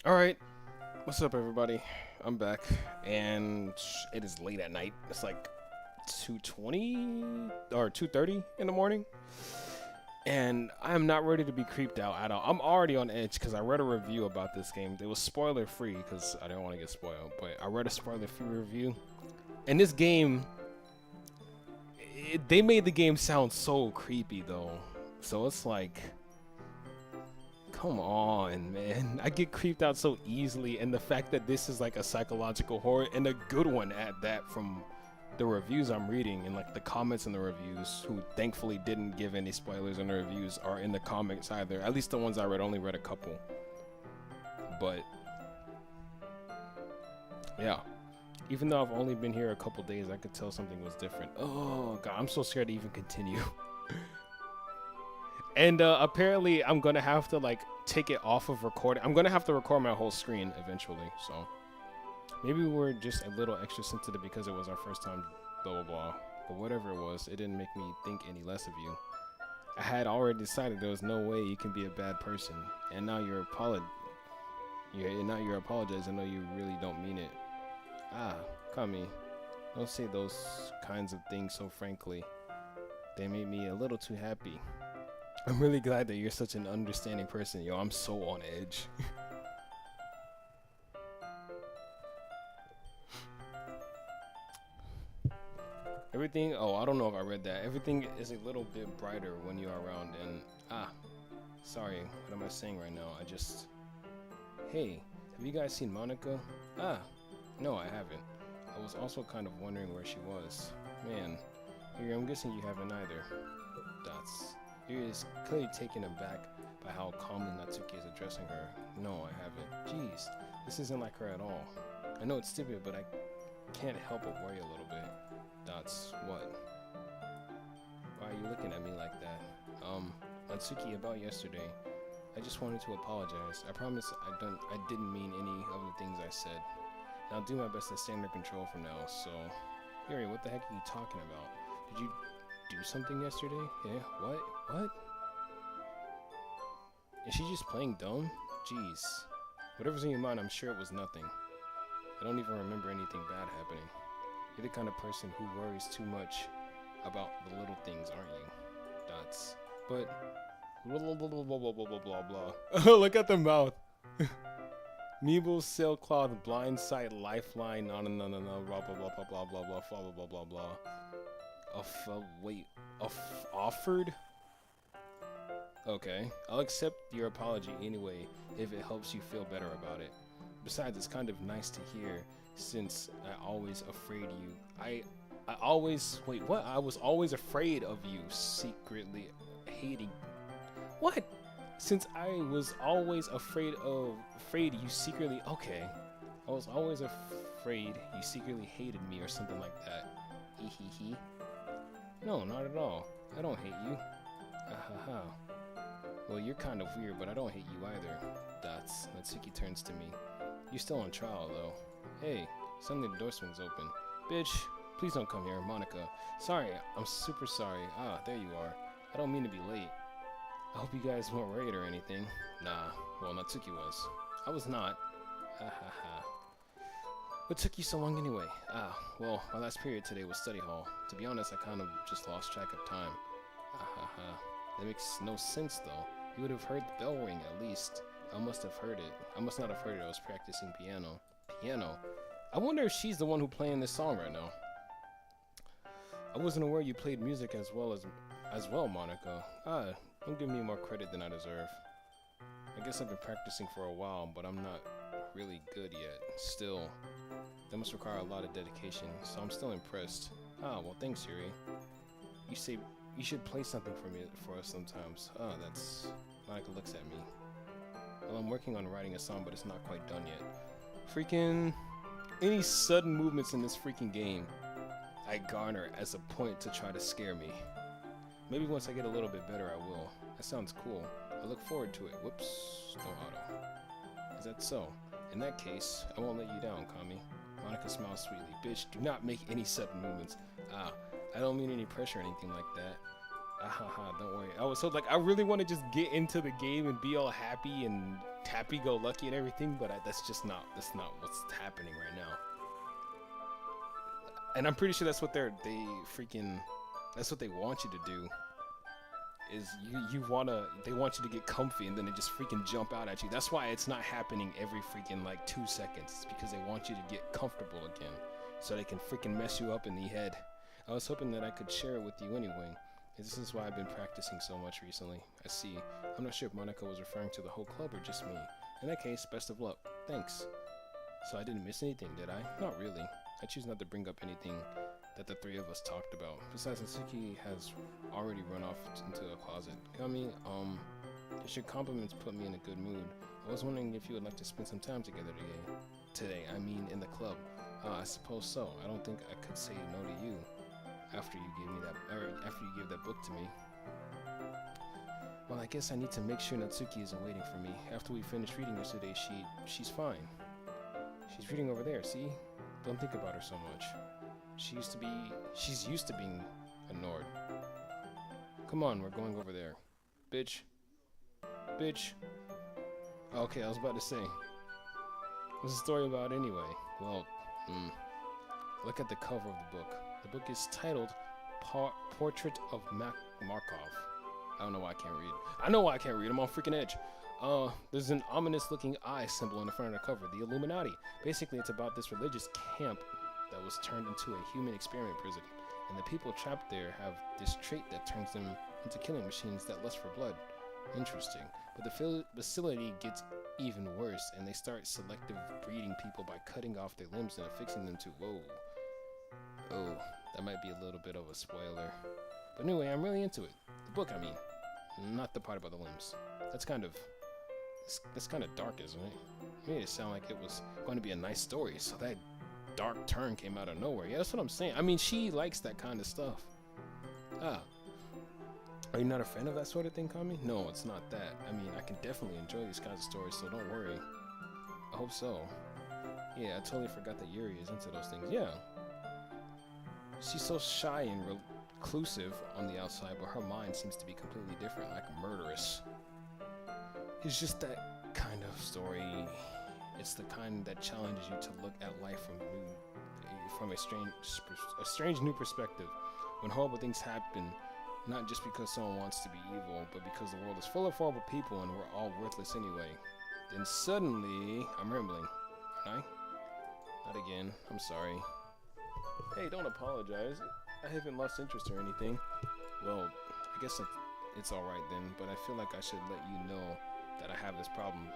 Alright, what's up everybody? I'm back, and it is late at night. It's like 2:20 or 2:30 in the morning, and I am not ready to be creeped out at all. I'm already on edge because I read a review about this game. It was spoiler free because I didn't want to get spoiled, but I read a spoiler free review, and this game, they made the game sound so creepy though. So it's like, come on, man. I get creeped out so easily, and the fact that this is like a psychological horror, and a good one at that, from the reviews I'm reading and like the comments in the reviews, who thankfully didn't give any spoilers in the reviews or in the comments either. At least the ones I read, only read a couple. But yeah, even though I've only been here a couple days, I could tell something was different. Oh god, I'm so scared to even continue. And apparently I'm gonna have to like take it off of recording. I'm gonna have to record my whole screen eventually, so maybe we're just a little extra sensitive because it was our first time, blah blah blah. But whatever it was, it didn't make me think any less of you. I had already decided there was no way you can be a bad person, and now you're apologizing. I know you really don't mean it. Ah, Kami, don't say those kinds of things so frankly. They made me a little too happy. I'm really glad that you're such an understanding person. Yo, I'm so on edge. Everything, oh, I don't know if I read that. Everything is a little bit brighter when you're around, and, sorry, what am I saying right now? Hey, have you guys seen Monica? No, I haven't. I was also kind of wondering where she was. Man, I'm guessing you haven't either. You're clearly taken aback by how calmly Natsuki is addressing her. No, I haven't. Jeez, this isn't like her at all. I know it's stupid, but I can't help but worry a little bit. What? Why are you looking at me like that? Natsuki, about yesterday. I just wanted to apologize. I promise I didn't mean any of the things I said. And I'll do my best to stay under control from now, so... Yuri, what the heck are you talking about? Did you do something yesterday? Yeah, what? Is she just playing dumb? Jeez. Whatever's in your mind, I'm sure it was nothing. I don't even remember anything bad happening. You're the kind of person who worries too much about the little things, aren't you? But... blah blah blah blah blah blah blah. Look at the mouth. Meeble, sailcloth, blind sight, lifeline, no, blah blah blah blah blah blah blah blah blah blah blah. Offered? Okay, I'll accept your apology anyway if it helps you feel better about it. Besides, it's kind of nice to hear, since I always afraid you. I was always afraid of you secretly hating. What? Since I was always afraid you secretly. Okay, I was always afraid you secretly hated me or something like that. Hee hee hee. No, not at all. I don't hate you. Ahaha. Well, you're kind of weird, but I don't hate you either. Natsuki turns to me. You're still on trial, though. Hey, suddenly the door swings open. Bitch, please don't come here, Monica. Sorry, I'm super sorry. There you are. I don't mean to be late. I hope you guys weren't worried or anything. Nah, well, Natsuki was. I was not. Ahaha. What took you so long anyway? Well, my last period today was study hall. To be honest, I kind of just lost track of time. That makes no sense though. You would have heard the bell ring at least. I must not have heard it. I was practicing piano. Piano? I wonder if she's the one who playing this song right now. I wasn't aware you played music as well, Monica. Don't give me more credit than I deserve. I guess I've been practicing for a while, but I'm not really good yet. Still, that must require a lot of dedication, so I'm still impressed. Well, thanks, Yuri. You say you should play something for us sometimes. Monica looks at me. Well, I'm working on writing a song, but it's not quite done yet. Freaking any sudden movements in this freaking game, I garner as a point to try to scare me. Maybe once I get a little bit better, I will. That sounds cool. I look forward to it. Whoops, no auto. Is that so? In that case, I won't let you down, Kami. Monica smiles sweetly. Bitch, do not make any sudden movements. I don't mean any pressure or anything like that. Don't worry. I really want to just get into the game and be all happy and happy-go-lucky and everything, but that's not what's happening right now. And I'm pretty sure that's what that's what they want you to do. Is they want you to get comfy and then they just freaking jump out at you. That's why it's not happening every freaking like 2 seconds. It's because they want you to get comfortable again, so they can freaking mess you up in the head. I was hoping that I could share it with you anyway. This is why I've been practicing so much recently. I see. I'm not sure if Monica was referring to the whole club or just me. In that case, best of luck. Thanks. So I didn't miss anything, did I? Not really. I choose not to bring up anything that the three of us talked about. Besides, Natsuki has already run off into the closet. Kami, your compliments put me in a good mood. I was wondering if you would like to spend some time together today. I mean, in the club. I suppose so. I don't think I could say no to you after you gave that book to me. Well, I guess I need to make sure Natsuki isn't waiting for me. After we finished reading yesterday, she's fine. She's reading over there, see? Don't think about her so much. She's used to being ignored. Come on, we're going over there. Bitch. Bitch. Okay, I was about to say. What's the story about anyway? Well, look at the cover of the book. The book is titled Portrait of Markov. I don't know why I can't read. I know why I can't read. I'm on freaking edge. There's an ominous looking eye symbol in the front of the cover. The Illuminati. Basically, it's about this religious camp that was turned into a human experiment prison. And the people trapped there have this trait that turns them into killing machines that lust for blood. Interesting. But the facility gets even worse, and they start selective breeding people by cutting off their limbs and affixing them to... Whoa. Oh, that might be a little bit of a spoiler. But anyway, I'm really into it. The book, I mean. Not the part about the limbs. That's kind of dark, isn't it? It made it sound like it was going to be a nice story, so that dark turn came out of nowhere. Yeah, that's what I'm saying. I mean, she likes that kind of stuff. Are you not a fan of that sort of thing, Kami? No, it's not that. I mean, I can definitely enjoy these kinds of stories, so don't worry. I hope so. Yeah, I totally forgot that Yuri is into those things. Yeah. She's so shy and reclusive on the outside, but her mind seems to be completely different, like murderous. It's just that kind of story. It's the kind that challenges you to look at life from a strange new perspective. When horrible things happen, not just because someone wants to be evil, but because the world is full of horrible people and we're all worthless anyway. Then suddenly, I'm rambling, aren't I? Not again. I'm sorry. Hey, don't apologize. I haven't lost interest or anything. Well, I guess it's alright then, but I feel like I should let you know that I have this problem.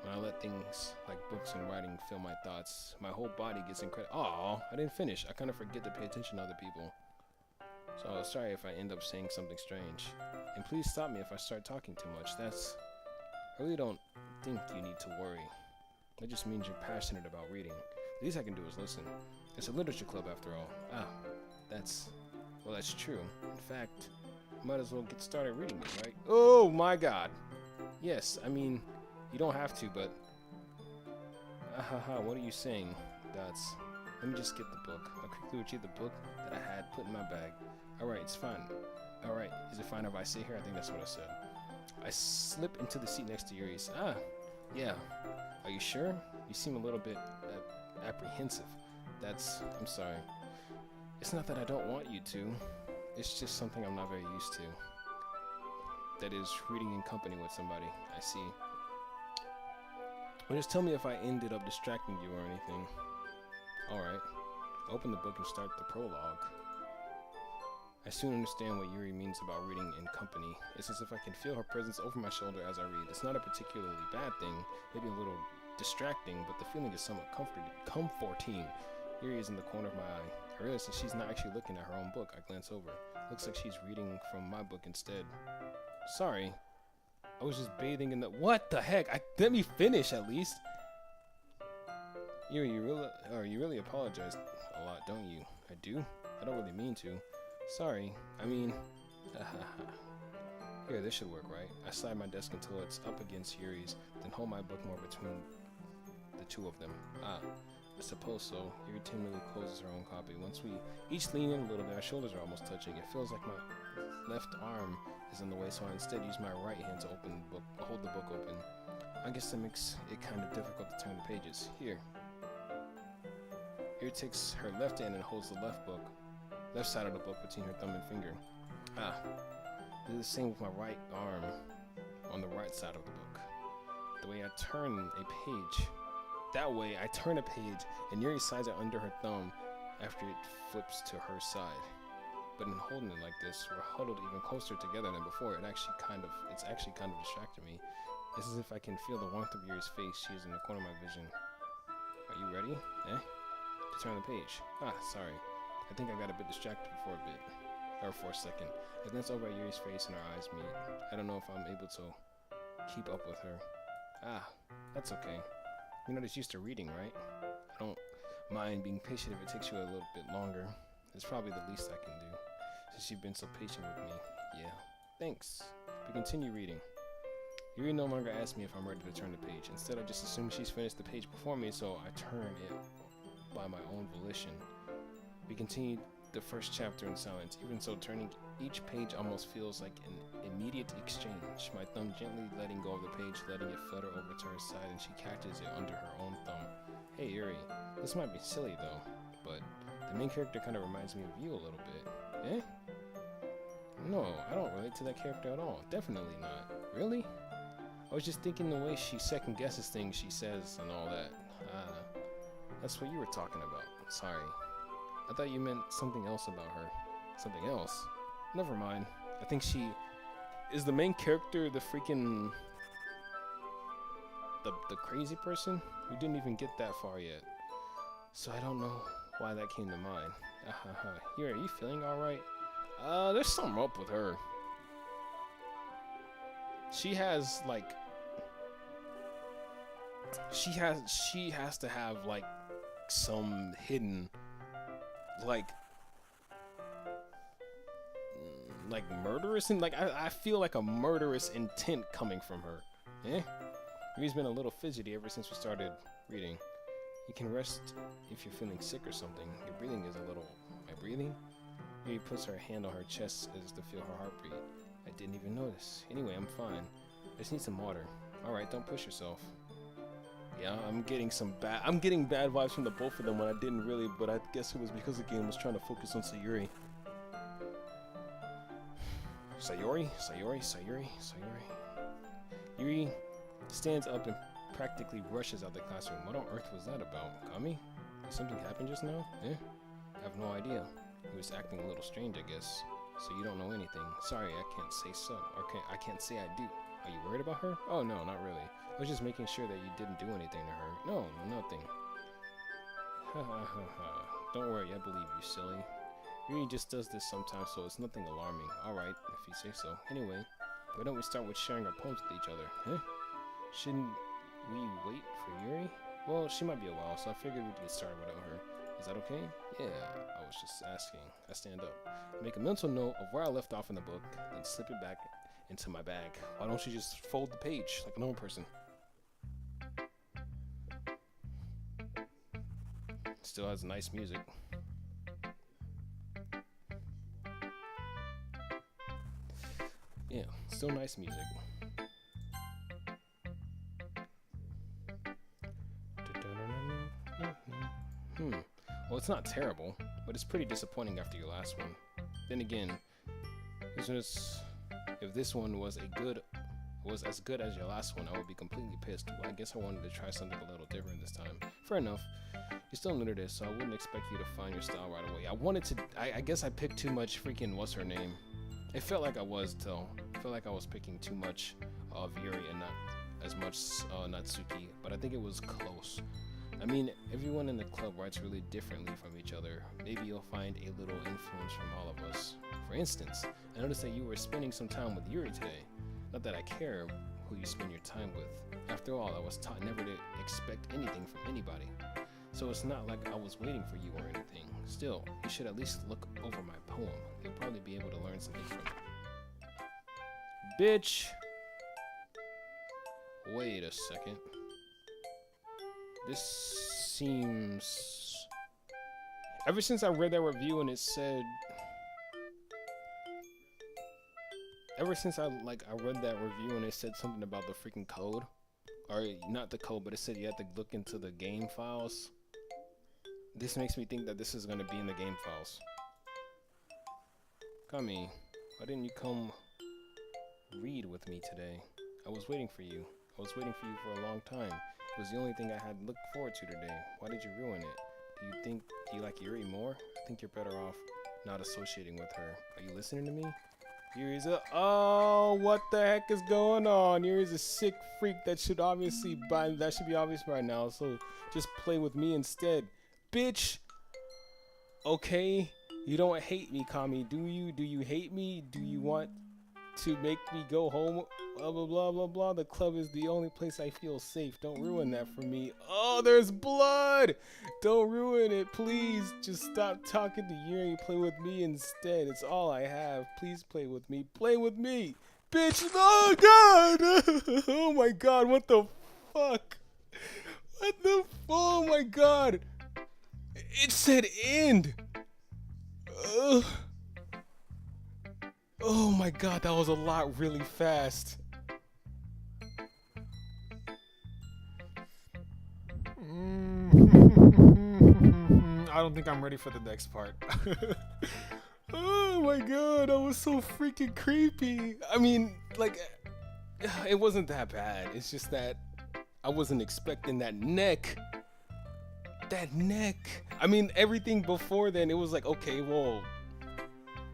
When I let things like books and writing fill my thoughts, my whole body gets incredible. Aw, I didn't finish. I kind of forget to pay attention to other people. So sorry if I end up saying something strange. And please stop me if I start talking too much. I really don't think you need to worry. That just means you're passionate about reading. The least I can do is listen. It's a literature club after all. That's true. In fact, might as well get started reading it, right? Oh my god. Yes, I mean, you don't have to, but... what are you saying, Dots? Let me just get the book. I'll quickly retrieve the book that I had put in my bag. Alright, it's fine. Alright, is it fine if I sit here? I think that's what I said. I slip into the seat next to Yuri's. Yeah. Are you sure? You seem a little bit apprehensive. I'm sorry. It's not that I don't want you to. It's just something I'm not very used to. That is, reading in company with somebody. I see. Well, just tell me if I ended up distracting you or anything. Alright. Open the book and start the prologue. I soon understand what Yuri means about reading in company. It's as if I can feel her presence over my shoulder as I read. It's not a particularly bad thing, maybe a little distracting, but the feeling is somewhat comforting. Yuri is in the corner of my eye. I realize that she's not actually looking at her own book. I glance over. Looks like she's reading from my book instead. Sorry. I was just bathing in the... What the heck? Let me finish at least. Yuri, you really apologize a lot, don't you? I do? I don't really mean to. Sorry. I mean... Here, this should work, right? I slide my desk until it's up against Yuri's, then hold my book more between the two of them. I suppose so. Yuri timidly closes her own copy. Once we each lean in a little bit, our shoulders are almost touching. It feels like my left arm is in the way, so I instead use my right hand to hold the book open. I guess that makes it kind of difficult to turn the pages. Here. Here takes her left hand and holds the left side of the book between her thumb and finger. Ah. Do the same with my right arm on the right side of the book. The way I turn a page. That way, I turn a page and Yuri's sides are under her thumb after it flips to her side. But in holding it like this, we're huddled even closer together than before. It's actually kind of distracting me. It's as if I can feel the warmth of Yuri's face. She is in the corner of my vision. Are you ready? To turn the page. Ah, sorry. I think I got a bit distracted for a second. I glance over at Yuri's face and our eyes meet. I don't know if I'm able to keep up with her. Ah, that's okay. You're not as used to reading, right? I don't mind being patient if it takes you a little bit longer. It's probably the least I can do, since you've been so patient with me. Yeah, thanks. We continue reading. Yuri no longer asks me if I'm ready to turn the page. Instead, I just assume she's finished the page before me, so I turn it by my own volition. We continue the first chapter in silence. Even so, turning each page almost feels like an immediate exchange. My thumb gently letting go of the page, letting it flutter over to her side, and she catches it under her own thumb. Hey Yuri, this might be silly though, but the main character kind of reminds me of you a little bit. No, I don't relate to that character at all. Definitely not. Really? I was just thinking the way she second guesses things she says and all that. That's what you were talking about. Sorry. I thought you meant something else about her. Something else? Never mind. I think she is the main character, the freaking the crazy person? We didn't even get that far yet. So I don't know why that came to mind. Here, are you feeling alright? There's something up with her. She has like she has to have like some hidden like murderous and I feel like a murderous intent coming from her. Yuri's been a little fidgety ever since we started reading. You can rest if you're feeling sick or something. Your breathing is a little... My breathing? Yuri puts her hand on her chest as to feel her heartbeat. I didn't even notice. Anyway, I'm fine. I just need some water. Alright, don't push yourself. Yeah, I'm getting bad vibes from the both of them when I didn't really, but I guess it was because the game was trying to focus on Sayuri. Sayuri? Yuri stands up and practically rushes out the classroom. What on earth was that about? Kami? Did something happen just now? I have no idea. He was acting a little strange, I guess. So you don't know anything. Sorry, I can't say so. Okay, I can't say I do. Are you worried about her? Oh no, not really. I was just making sure that you didn't do anything to her. No, nothing. Ha ha ha ha. Don't worry, I believe you, silly. Yuri just does this sometimes, so it's nothing alarming. Alright, if you say so. Anyway, why don't we start with sharing our poems with each other? Shouldn't we wait for Yuri? Well, she might be a while, so I figured we'd get started without her. Is that okay? Yeah, I was just asking. I stand up. Make a mental note of where I left off in the book, then slip it back into my bag. Why don't you just fold the page like a normal person? Still has nice music. Yeah, still nice music. Well, it's not terrible, but it's pretty disappointing after your last one. Then again, if this one was as good as your last one, I would be completely pissed. Well, I guess I wanted to try something a little different this time. Fair enough. You're still new to this, so I wouldn't expect you to find your style right away. I guess I picked too much freaking what's her name. It felt like I was though. I felt like I was picking too much of Yuri and not as much Natsuki, but I think it was close. I mean, everyone in the club writes really differently from each other. Maybe you'll find a little influence from all of us. For instance, I noticed that you were spending some time with Yuri today. Not that I care who you spend your time with. After all, I was taught never to expect anything from anybody. So it's not like I was waiting for you or anything. Still, you should at least look over my poem. You'll probably be able to learn something from it. Bitch! Wait a second. This seems... Ever since I read that review and it said... Ever since I read that review and it said something about the freaking code, or not the code, but it said you had to look into the game files. This makes me think that this is gonna be in the game files. Kami, why didn't you come read with me today? I was waiting for you. I was waiting for you for a long time. It was the only thing I had looked forward to today. Why did you ruin it? Do you like Yuri more? I think you're better off not associating with her. Are you listening to me? Yuri's oh, what the heck is going on? Yuri's a sick freak that should be obvious by now. So just play with me instead. Bitch. Okay. You don't hate me, Kami, do you? Do you hate me? Do you want to make me go home? Blah, blah, blah, blah, blah. The club is the only place I feel safe. Don't ruin that for me. Oh, there's blood. Don't ruin it, please. Just stop talking to Yuri. Play with me instead. It's all I have. Please play with me. Play with me. Bitch. Oh, God. Oh, my God. What the fuck? Oh, my God. It said end. Ugh. Oh my God, that was a lot really fast. I don't think I'm ready for the next part. Oh my God, that was so freaking creepy. I mean, like, it wasn't that bad. It's just that I wasn't expecting that neck. That neck. I mean, everything before then, it was like, okay, well,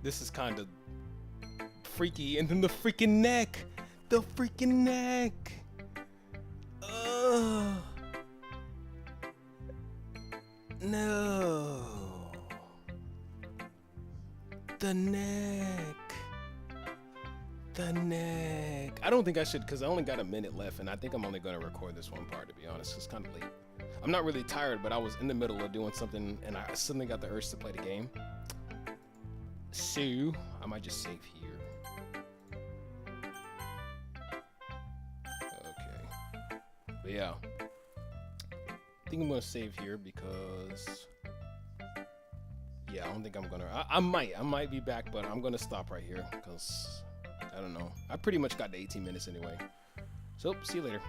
this is kind of freaky. And then the freaking neck. The freaking neck. Ugh. No. The neck. The neck. I don't think I should, because I only got a minute left, and I think I'm only going to record this one part, to be honest. It's kind of late. I'm not really tired, but I was in the middle of doing something, and I suddenly got the urge to play the game. So, I might just save here. Okay. But yeah. I think I'm going to save here because... yeah, I don't think I'm going to... I might be back, but I'm going to stop right here because... I don't know. I pretty much got the 18 minutes anyway. So, see you later.